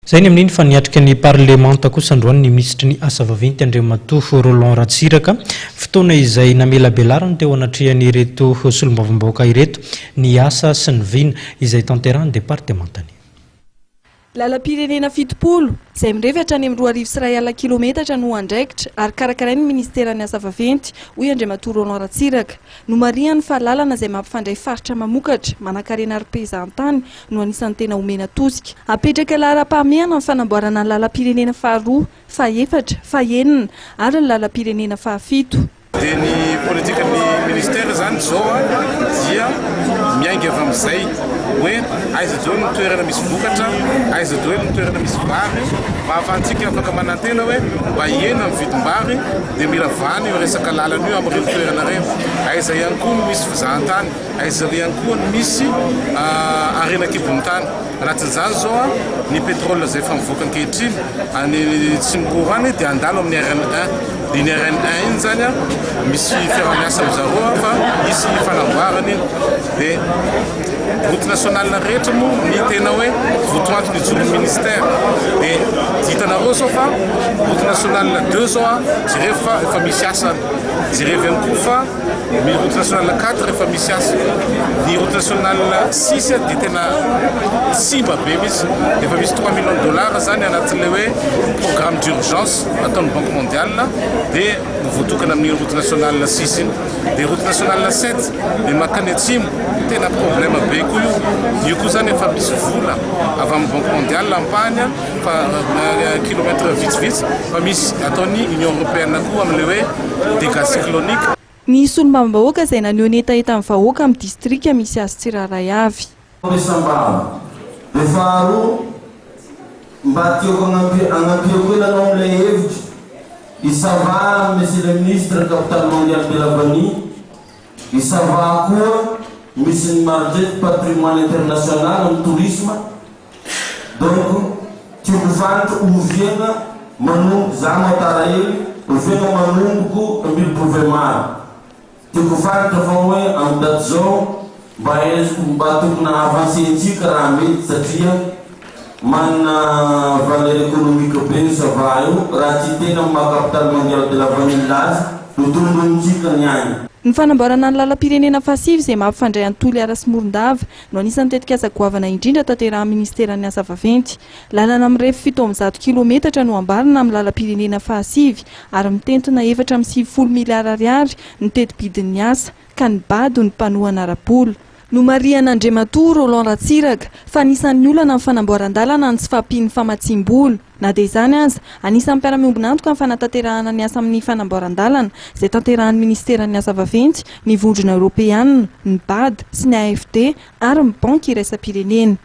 Zay ny amin'iny fa niatrika ny parlemanta kosa androany ny ministry ny asa vaventy Andriamatoa Roland Ratsiraka fotoana izay namelabelarany teo anatrehany ireto solombavambaoaka ireto ny asa sy ny vina izay tanterahany departementany. Lalam-pirenena fitopolo izay mirefatra any amin'ny 2,100 kilometatra no andraikitra ary karakarain'ny ministeran'ny asa vaventy hoy Andriamatoa Roland Ratsiraka no marihany fa lalana izay mampifandray faritra mamokatra manan-karena reprezentany no anisan'ny tena omena tosika. Apetraka lara-pahamehana amin'ny fanamboarana ny lalam-pirenena faharoa, fahaefatra, fahaenina ary ny lalam-pirenena fahafito. Dia ny politikan'ny ministera zany zao dia miainga avy amin'izay hoe aiza daholo ny toerana misy vokatra, aiza daholo ny toerana misy vary, mba ahafahantsika afaka manantena hoe mba hiena amin'ny vidim-bary dia mila vany io resaka lalana io amin'ireny toerana ireny. Aiza ihany koa misy fizahantany, aiza ihany koa misy arena kibon-tany. Anatin'izany zao ny pétrole izay efa mivoaka ankehitriny any Tsimbourany dia andalo amin'ny RN1. Ny RN1 iny zany misy fiaraha-miasa amin'izareo fa misy fanamboarana iny dia route nationale rehetra moa ny tena hoe votoantony ijoron'ny ministère dia hitanareo sao fa route nationale 2 zao jereva efa misy asany, jereva ihany koa fa ny route nationale 4 efa misy asa, ny route nationale 6 dia tena simba be misy efa misy $3 millions zany anatin'ilay hoe programme d'urgence ataon'ny Banque mondiale dia voatokana amin'ny route nationale 6 iny. Dia route nationale 7 dia makany atsimo tena problème be koa io koa zany efa misy vola avy amin'ny Banque mondiale ampahany fa kilomètre vitsivitsy fa misy ataon'ny Union européenne koa amin'ilay hoe dégâts cycloniques. Ny solombavambahoaka izay naneho ny etaeta amin'ny vahoaka amin'ny distrika misy azy tsiraray avy. Dia faharoa mba tiako agnapiako ilanao amin'ilay hevitra isava monsieur le ministre capitale mondiale de l'avenir isava koa misy ny marjet patrimoine international amin'ny tourisme donc tiako fantatra oviana manomboka za motara hely oviana manomboko mbilopove maro tiako fantatra fa hoe amin'ny date zao mba tokony avancentsika raha mety satria manana valeur économique be sava io raha tsy tena maha capitale mondiale de l'avenir lazy no tondrontsika ny any. Ny fanamboarana ny lalam-pirenena fahasivy izay mampifandray Antoly Ara sy Morondava no anisan'ny tetika aza goavana indrindra tanterahan'ny ministeran'ny asa vaventy. Lalana mirefy 700 kilometatra no ambarina amin'ny lalam-pirenena fahasivy ary mitentina 450 miliara ariary ny teti-bidin'ny asa ka ny bady ny mpanohana arapola. No marihana Andriamatoa Roland Ratsiraka fa anisan'ny olana amin'ny fanamboaran-dalana ny tsy fahampian'ny famatsim-bola. Na dia izany aza, anisan'ny mpiara-miombona antoka amin'ny fanatanterahana ny asa amin'ny fanamboaran-dalana izay tanterahan'ny ministeran'ny asa vaventy, ny vondrona Europeanina, ny BAD sy ny AFD ary ny banky iraisam-pirenena.